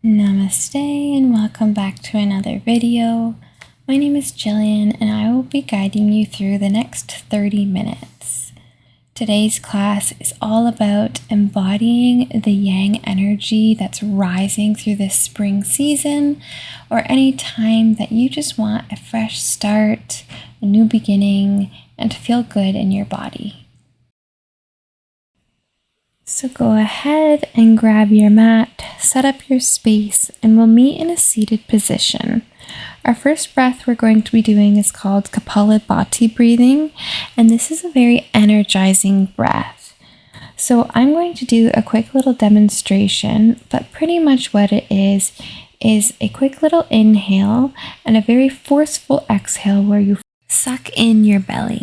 Namaste and welcome back to another video. My name is Jillian and I will be guiding you through the next 30 minutes. Today's class is all about embodying the yang energy that's rising through this spring season, or any time that you just want a fresh start, a new beginning, and to feel good in your body. So go ahead and grab your mat, set up your space, and we'll meet in a seated position. Our first breath we're going to be doing is called Kapalabhati breathing, and this is a very energizing breath. So I'm going to do a quick little demonstration, but pretty much what it is a quick little inhale and a very forceful exhale where you suck in your belly.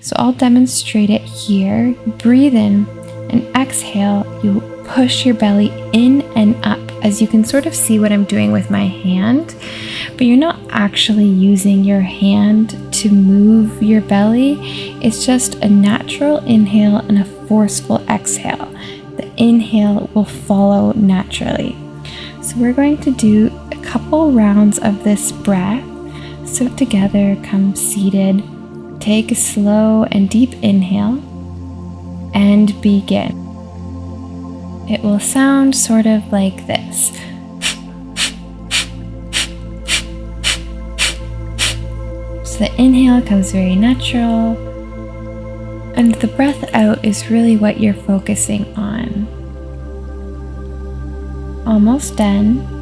So I'll demonstrate it here. Breathe in. And exhale, you push your belly in and up, as you can sort of see what I'm doing with my hand, but you're not actually using your hand to move your belly. It's just a natural inhale and a forceful exhale. The inhale will follow naturally. So we're going to do a couple rounds of this breath. So together, come seated. Take a slow and deep inhale. And begin. It will sound sort of like this. So the inhale comes very natural, and the breath out is really what you're focusing on. Almost done.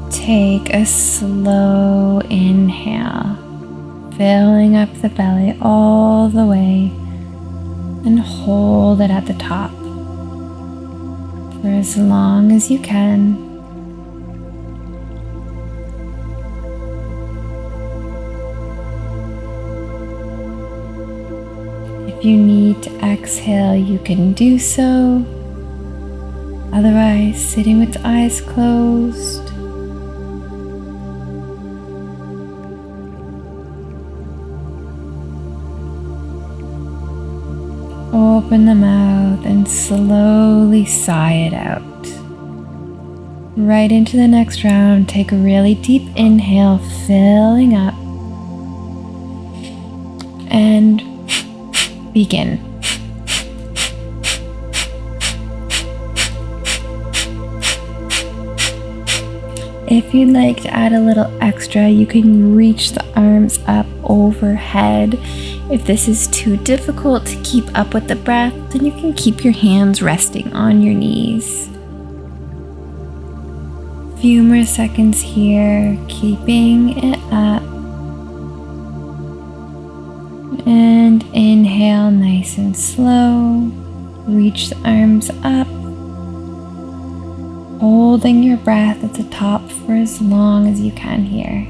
Take a slow inhale, filling up the belly all the way, and hold it at the top for as long as you can. If you need to exhale, you can do so. Otherwise, sitting with the eyes closed. Open the mouth and slowly sigh it out. Right into the next round, take a really deep inhale, filling up, and begin. If you'd like to add a little extra, you can reach the arms up overhead. If this is too difficult to keep up with the breath, then you can keep your hands resting on your knees. A few more seconds here, keeping it up. And inhale nice and slow. Reach the arms up. Holding your breath at the top for as long as you can here.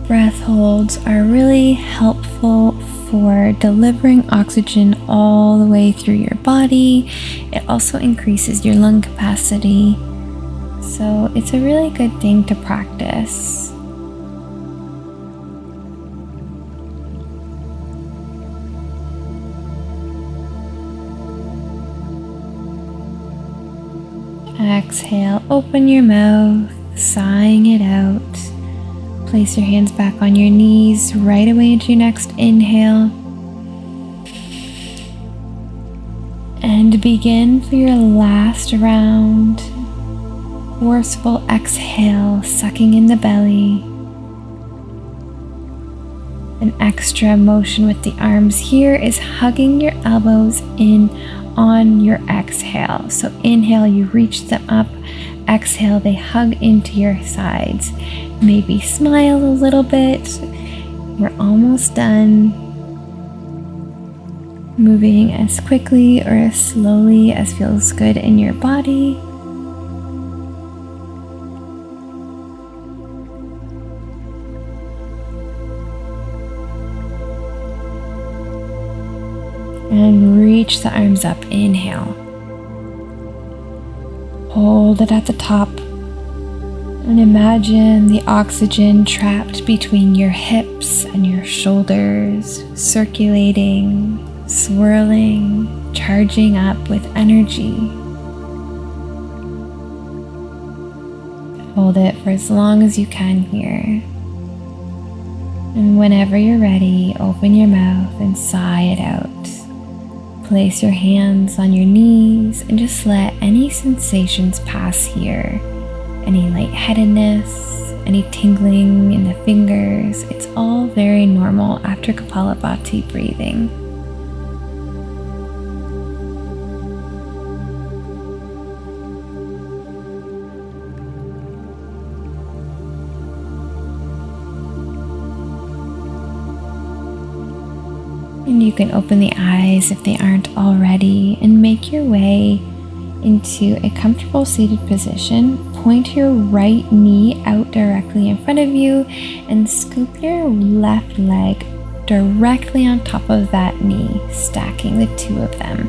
Breath holds are really helpful for delivering oxygen all the way through your body. It also increases your lung capacity. So it's a really good thing to practice. Exhale, open your mouth, sighing it out. Place your hands back on your knees right away into your next inhale. And begin for your last round. Forceful exhale, sucking in the belly. An extra motion with the arms here is hugging your elbows in on your exhale. So inhale, you reach them up. Exhale, they hug into your sides. Maybe smile a little bit. We're almost done. Moving as quickly or as slowly as feels good in your body. And reach the arms up. Inhale. Hold it at the top. And imagine the oxygen trapped between your hips and your shoulders, circulating, swirling, charging up with energy. Hold it for as long as you can here. And whenever you're ready, open your mouth and sigh it out. Place your hands on your knees and just let any sensations pass here. Any lightheadedness, any tingling in the fingers, it's all very normal after Kapalabhati breathing. And you can open the eyes if they aren't already and make your way into a comfortable seated position. Point your right knee out directly in front of you and scoop your left leg directly on top of that knee, stacking the two of them.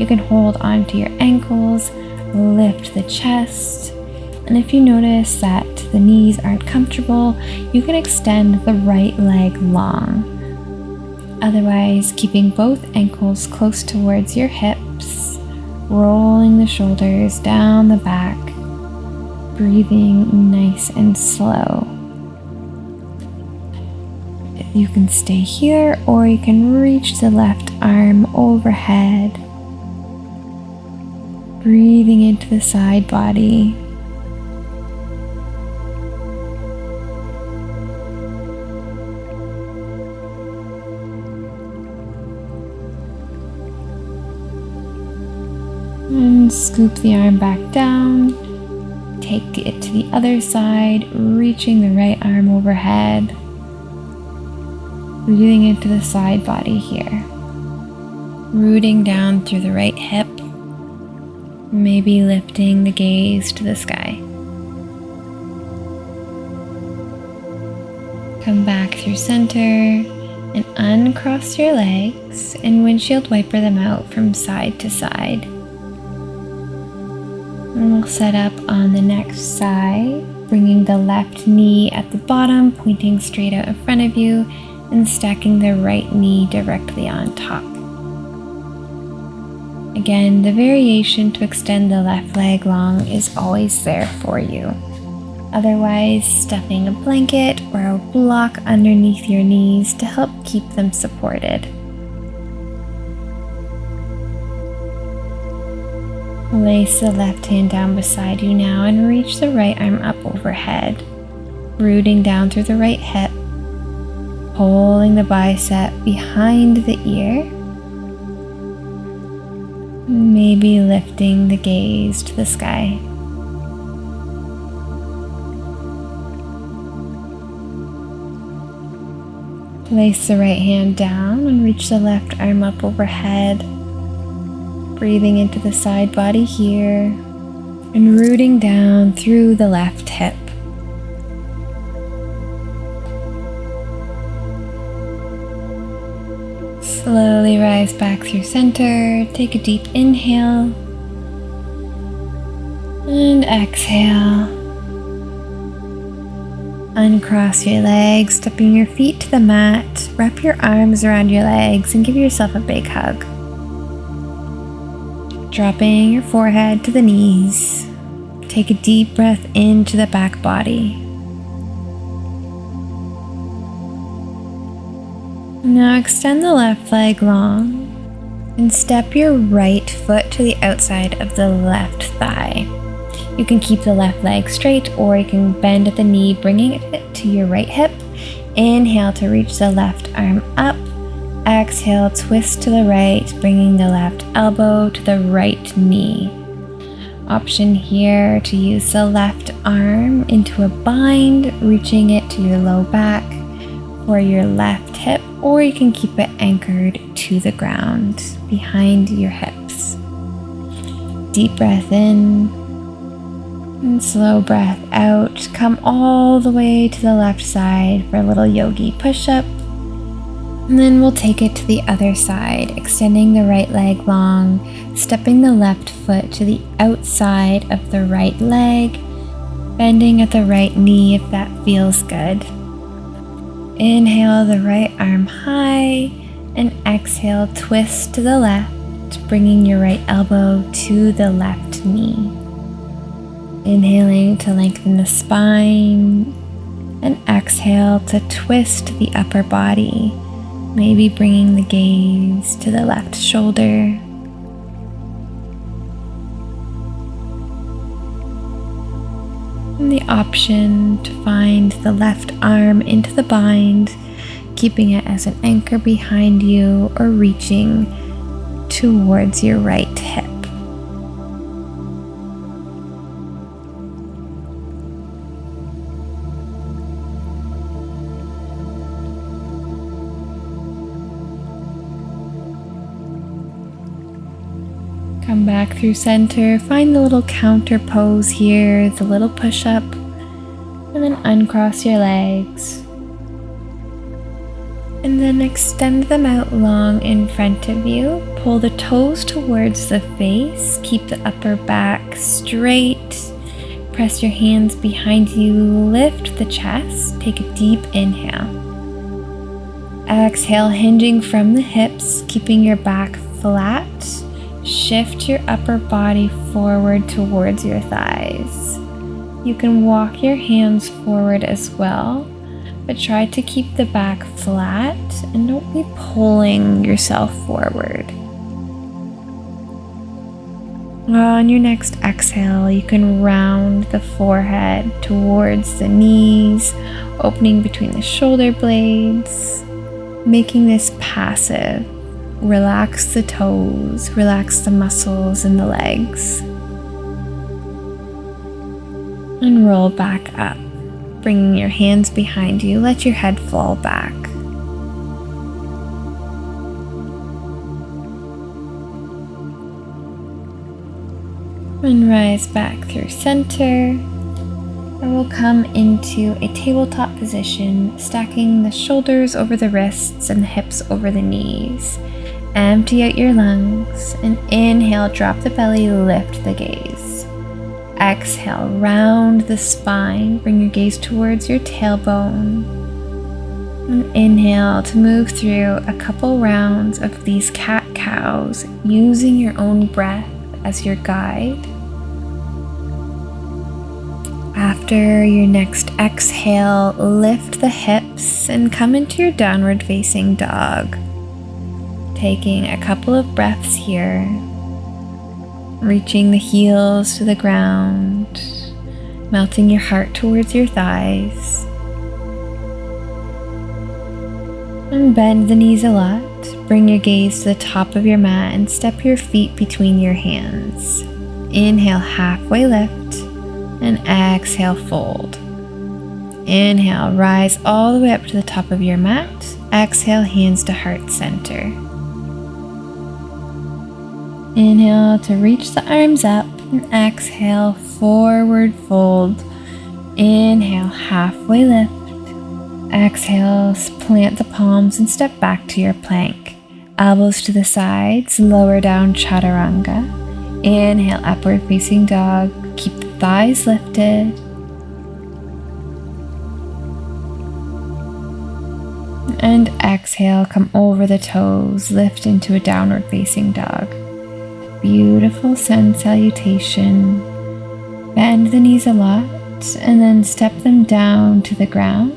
You can hold onto your ankles, lift the chest, and if you notice that the knees aren't comfortable, you can extend the right leg long. Otherwise, keeping both ankles close towards your hips, rolling the shoulders down the back, breathing nice and slow. You can stay here or you can reach the left arm overhead, breathing into the side body. And scoop the arm back down, take it to the other side, reaching the right arm overhead, breathing into the side body here, rooting down through the right hip, maybe lifting the gaze to the sky. Come back through center and uncross your legs and windshield wiper them out from side to side. And we'll set up on the next side, bringing the left knee at the bottom, pointing straight out in front of you, and stacking the right knee directly on top. Again, the variation to extend the left leg long is always there for you. Otherwise, stuffing a blanket or a block underneath your knees to help keep them supported. Place the left hand down beside you now and reach the right arm up overhead, rooting down through the right hip, pulling the bicep behind the ear, maybe lifting the gaze to the sky. Place the right hand down and reach the left arm up overhead, breathing into the side body here and rooting down through the left hip. Slowly rise back through center, take a deep inhale and exhale. Uncross your legs, stepping your feet to the mat, wrap your arms around your legs and give yourself a big hug. Dropping your forehead to the knees, take a deep breath into the back body. Now extend the left leg long and step your right foot to the outside of the left thigh. You can keep the left leg straight or you can bend at the knee, bringing it to your right hip. Inhale to reach the left arm up. Exhale, twist to the right, bringing the left elbow to the right knee. Option here to use the left arm into a bind, reaching it to your low back or your left hip, or you can keep it anchored to the ground behind your hips. Deep breath in and slow breath out. Come all the way to the left side for a little yogi push-up. And then we'll take it to the other side, extending the right leg long, stepping the left foot to the outside of the right leg, Bending at the right knee if that feels good. Inhale the right arm high and exhale, twist to the left, bringing your right elbow to the left knee. Inhaling to lengthen the spine and exhale to twist the upper body, maybe bringing the gaze to the left shoulder. And the option to find the left arm into the bind, keeping it as an anchor behind you or reaching towards your right hip. Come back through center, find the little counter pose here, the little push-up, and then uncross your legs. And then extend them out long in front of you. Pull the toes towards the face, keep the upper back straight. Press your hands behind you, lift the chest, take a deep inhale. Exhale, hinging from the hips, keeping your back flat. Shift your upper body forward towards your thighs. You can walk your hands forward as well, but try to keep the back flat and don't be pulling yourself forward. On your next exhale, you can round the forehead towards the knees, opening between the shoulder blades, making this passive. Relax the toes, relax the muscles in the legs. And roll back up, bringing your hands behind you. Let your head fall back. And rise back through center. And we'll come into a tabletop position, stacking the shoulders over the wrists and the hips over the knees. Empty out your lungs and inhale, drop the belly, lift the gaze. Exhale, round the spine, bring your gaze towards your tailbone. And inhale to move through a couple rounds of these cat-cows, using your own breath as your guide. After your next exhale, lift the hips and come into your downward facing dog. Taking a couple of breaths here, reaching the heels to the ground, melting your heart towards your thighs. And bend the knees a lot. Bring your gaze to the top of your mat and step your feet between your hands. Inhale, halfway lift, and exhale, fold. Inhale, rise all the way up to the top of your mat. Exhale, hands to heart center. Inhale to reach the arms up and exhale, forward fold. Inhale, halfway lift. Exhale, plant the palms and step back to your plank. Elbows to the sides, lower down chaturanga. Inhale, upward facing dog. Keep the thighs lifted. And exhale, come over the toes, lift into a downward facing dog. Beautiful sun salutation. Bend the knees a lot and then step them down to the ground.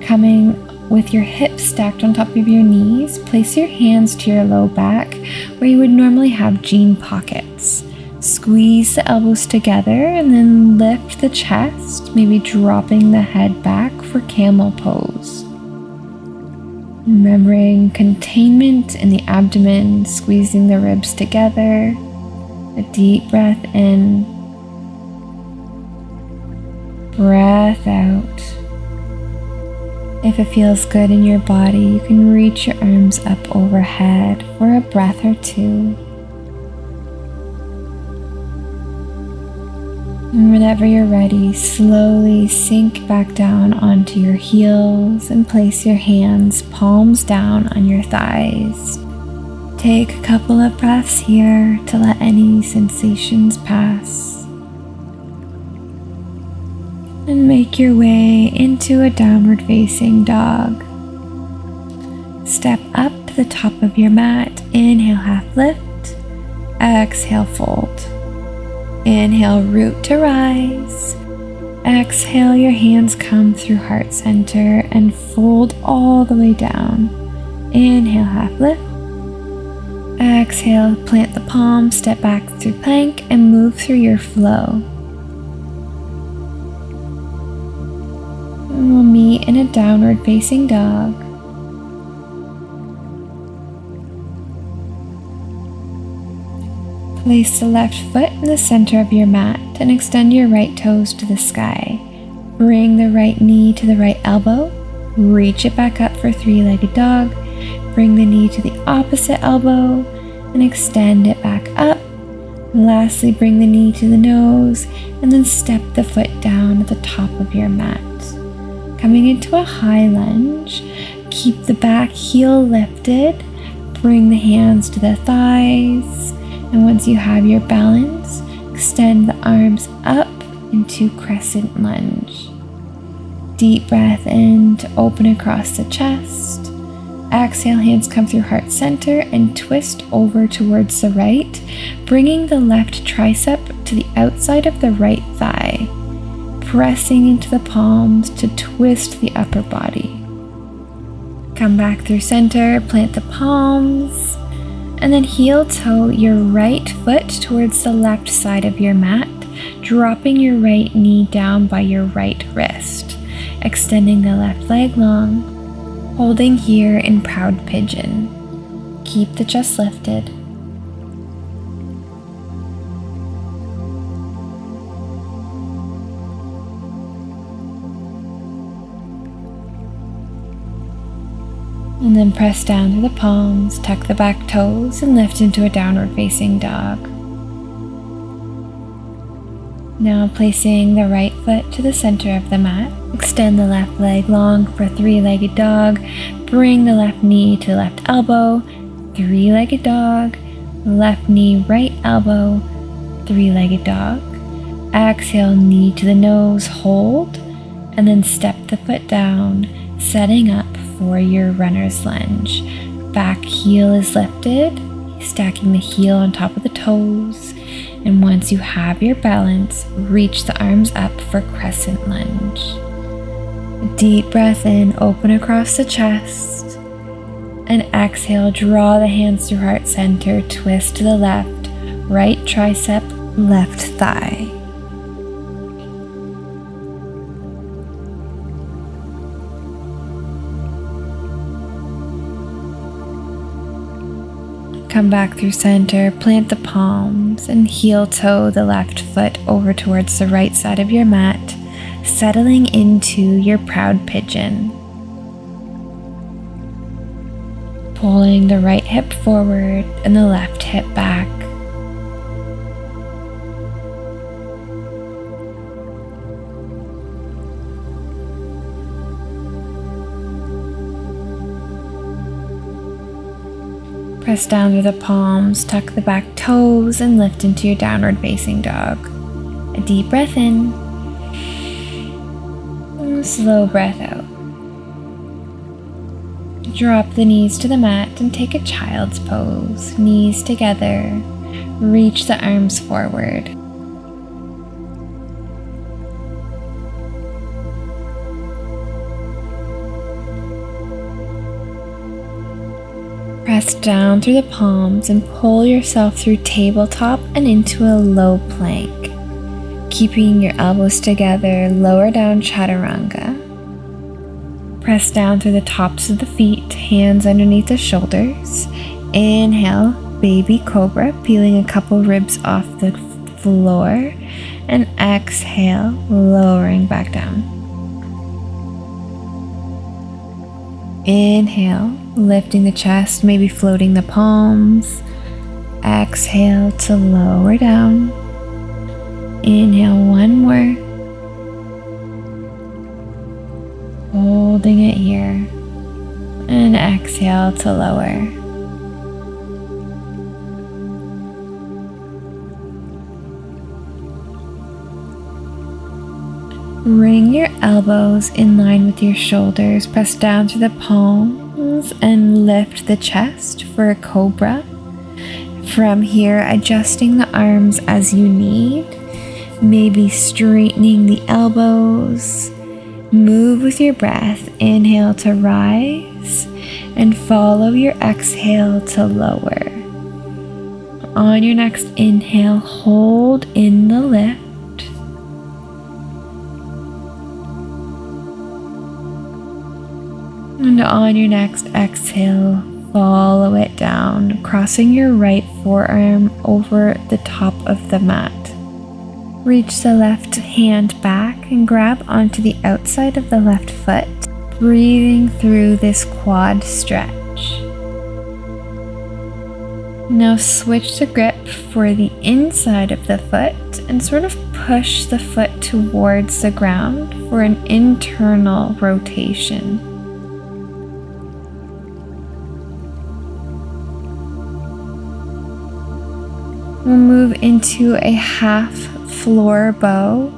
Coming with your hips stacked on top of your knees, place your hands to your low back where you would normally have jean pockets. Squeeze the elbows together and then lift the chest, maybe dropping the head back for camel pose. Remembering containment in the abdomen, squeezing the ribs together. A deep breath in. Breath out. If it feels good in your body, you can reach your arms up overhead for a breath or two. And whenever you're ready, slowly sink back down onto your heels and place your hands palms down on your thighs. Take a couple of breaths here to let any sensations pass. And make your way into a downward facing dog. Step up to the top of your mat. Inhale, half lift. Exhale, fold. Inhale, root to rise. Exhale, your hands come through heart center and fold all the way down. Inhale, half lift. Exhale, plant the palms, step back through plank, and move through your flow. And we'll meet in a downward facing dog. Place the left foot in the center of your mat and extend your right toes to the sky. Bring the right knee to the right elbow. Reach it back up for three-legged dog. Bring the knee to the opposite elbow and extend it back up. Lastly, bring the knee to the nose and then step the foot down at the top of your mat. Coming into a high lunge, keep the back heel lifted. Bring the hands to the thighs. And once you have your balance, extend the arms up into crescent lunge. Deep breath in to open across the chest. Exhale, hands come through heart center and twist over towards the right, bringing the left tricep to the outside of the right thigh, pressing into the palms to twist the upper body. Come back through center, plant the palms, and then heel toe your right foot towards the left side of your mat, dropping your right knee down by your right wrist, extending the left leg long, holding here in proud pigeon. Keep the chest lifted. And then press down through the palms, tuck the back toes, and lift into a downward facing dog. Now placing the right foot to the center of the mat, extend the left leg long for three-legged dog, bring the left knee to the left elbow, three-legged dog, left knee, right elbow, three-legged dog. Exhale, knee to the nose, hold, and then step the foot down, setting up for your runner's lunge. Back heel is lifted, stacking the heel on top of the toes. And once you have your balance, reach the arms up for crescent lunge. Deep breath in, open across the chest. And exhale, draw the hands through heart center, twist to the left, right tricep, left thigh. Come back through center, plant the palms, and heel toe the left foot over towards the right side of your mat, settling into your proud pigeon. Pulling the right hip forward and the left hip back. Press down through the palms, tuck the back toes, and lift into your downward facing dog. A deep breath in, and a slow breath out. Drop the knees to the mat and take a child's pose. Knees together, reach the arms forward. Press down through the palms and pull yourself through tabletop and into a low plank. Keeping your elbows together, lower down chaturanga. Press down through the tops of the feet, hands underneath the shoulders. Inhale, baby cobra, peeling a couple ribs off the floor. And exhale, lowering back down. Inhale, lifting the chest, maybe floating the palms. Exhale to lower down. Inhale, one more. Holding it here. And exhale to lower. Bring your elbows in line with your shoulders, press down through the palms and lift the chest for a cobra. From here, adjusting the arms as you need, maybe straightening the elbows. Move with your breath. Inhale to rise and follow your exhale to lower. On your next inhale, hold in the lift. And on your next exhale, follow it down, crossing your right forearm over the top of the mat. Reach the left hand back and grab onto the outside of the left foot, breathing through this quad stretch. Now switch the grip for the inside of the foot and sort of push the foot towards the ground for an internal rotation. We'll move into a half floor bow.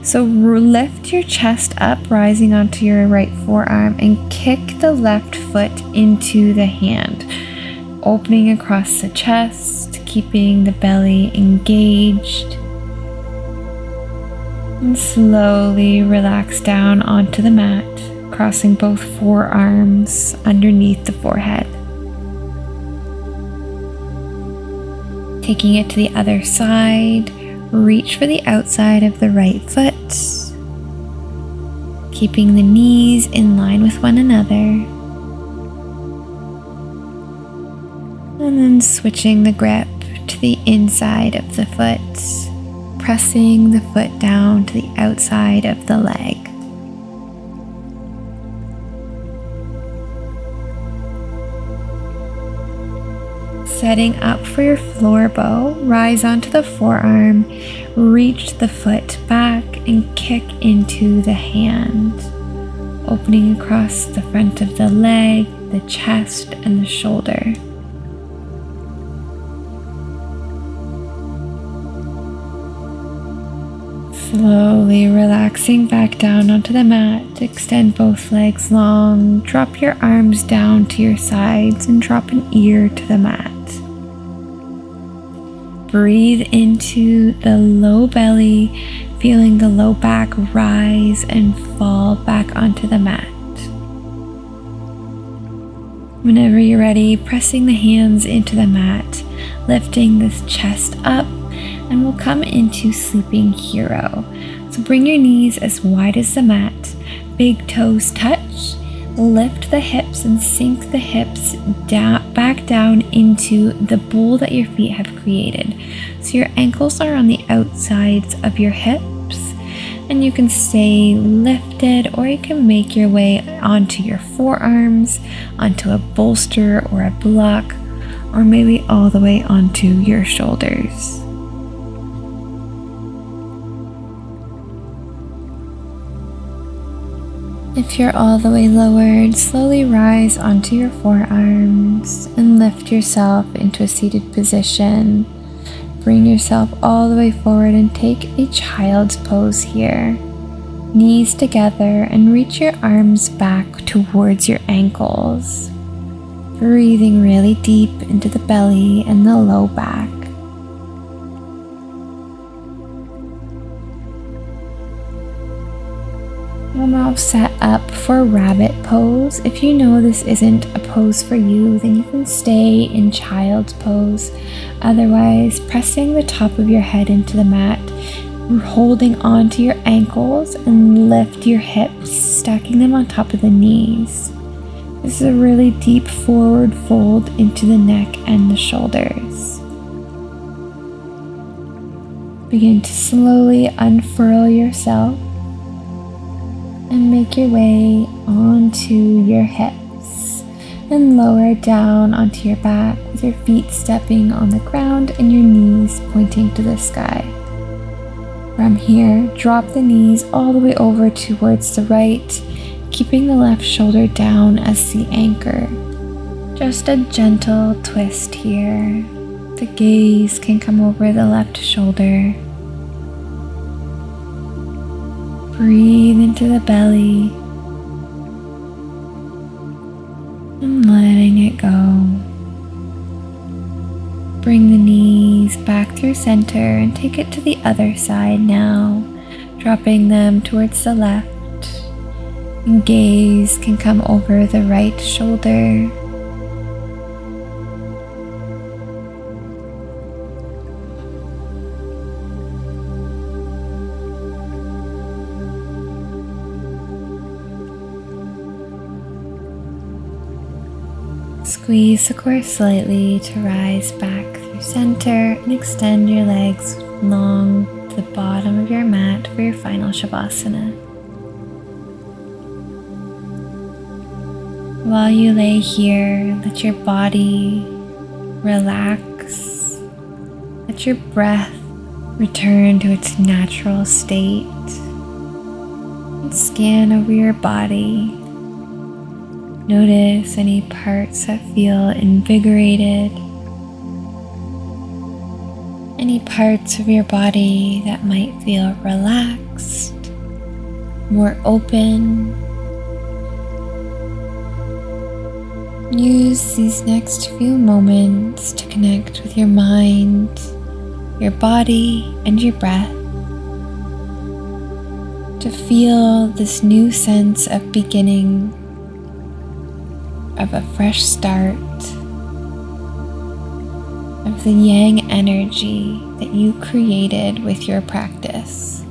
So lift your chest up, rising onto your right forearm, and kick the left foot into the hand, opening across the chest, keeping the belly engaged. And slowly relax down onto the mat, crossing both forearms underneath the forehead. Taking it to the other side, reach for the outside of the right foot, keeping the knees in line with one another, and then switching the grip to the inside of the foot, pressing the foot down to the outside of the leg. Setting up for your floor bow, rise onto the forearm, reach the foot back and kick into the hand, opening across the front of the leg, the chest, and the shoulder. Slowly relaxing back down onto the mat, extend both legs long, drop your arms down to your sides and drop an ear to the mat. Breathe into the low belly, feeling the low back rise and fall back onto the mat. Whenever you're ready, pressing the hands into the mat, lifting this chest up, and we'll come into sleeping hero. So bring your knees as wide as the mat, big toes touch, lift the hips and sink the hips down, back down into the bowl that your feet have created. So your ankles are on the outsides of your hips, and you can stay lifted, or you can make your way onto your forearms, onto a bolster or a block, or maybe all the way onto your shoulders. If you're all the way lowered, slowly rise onto your forearms and lift yourself into a seated position. Bring yourself all the way forward and take a child's pose here. Knees together and reach your arms back towards your ankles. Breathing really deep into the belly and the low back. We'll now set up for rabbit pose. If you know this isn't a pose for you, then you can stay in child's pose. Otherwise, pressing the top of your head into the mat, holding onto your ankles and lift your hips, stacking them on top of the knees. This is a really deep forward fold into the neck and the shoulders. Begin to slowly unfurl yourself and make your way onto your hips and lower down onto your back with your feet stepping on the ground and your knees pointing to the sky. From here, drop the knees all the way over towards the right, keeping the left shoulder down as the anchor. Just a gentle twist here. The gaze can come over the left shoulder. Breathe into the belly and letting it go. Bring the knees back through center and take it to the other side now, dropping them towards the left. And gaze can come over the right shoulder. Squeeze the core slightly to rise back through center and extend your legs long to the bottom of your mat for your final Shavasana. While you lay here, let your body relax. Let your breath return to its natural state. And scan over your body. Notice any parts that feel invigorated, any parts of your body that might feel relaxed, more open. Use these next few moments to connect with your mind, your body, and your breath, to feel this new sense of beginning, of a fresh start, of the yang energy that you created with your practice.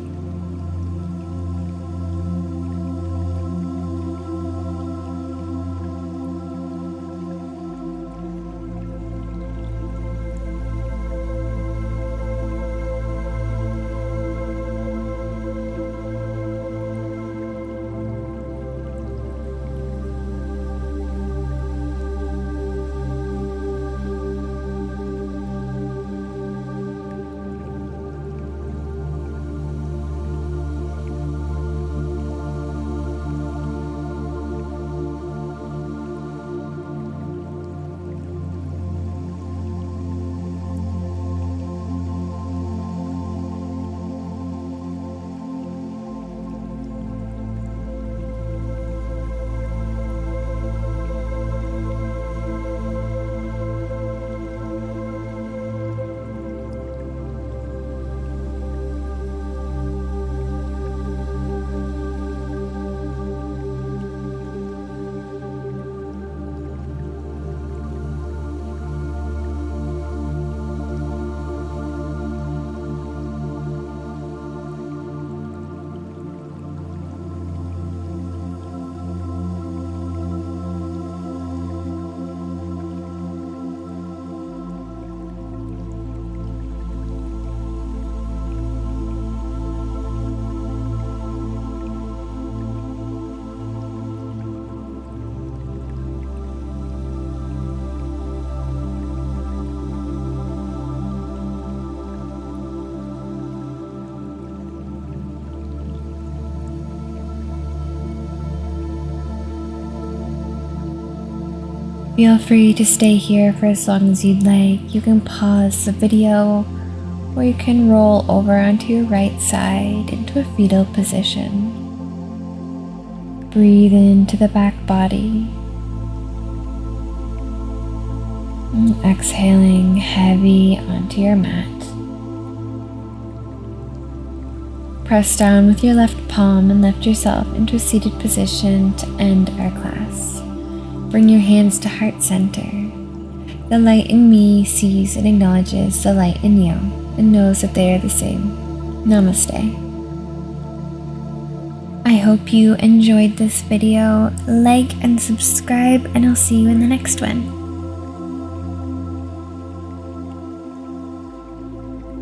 Feel free to stay here for as long as you'd like. You can pause the video, or you can roll over onto your right side into a fetal position. Breathe into the back body. And exhaling heavy onto your mat. Press down with your left palm and lift yourself into a seated position to end our class. Bring your hands to heart center. The light in me sees and acknowledges the light in you and knows that they are the same. Namaste. I hope you enjoyed this video. Like and subscribe, and I'll see you in the next one.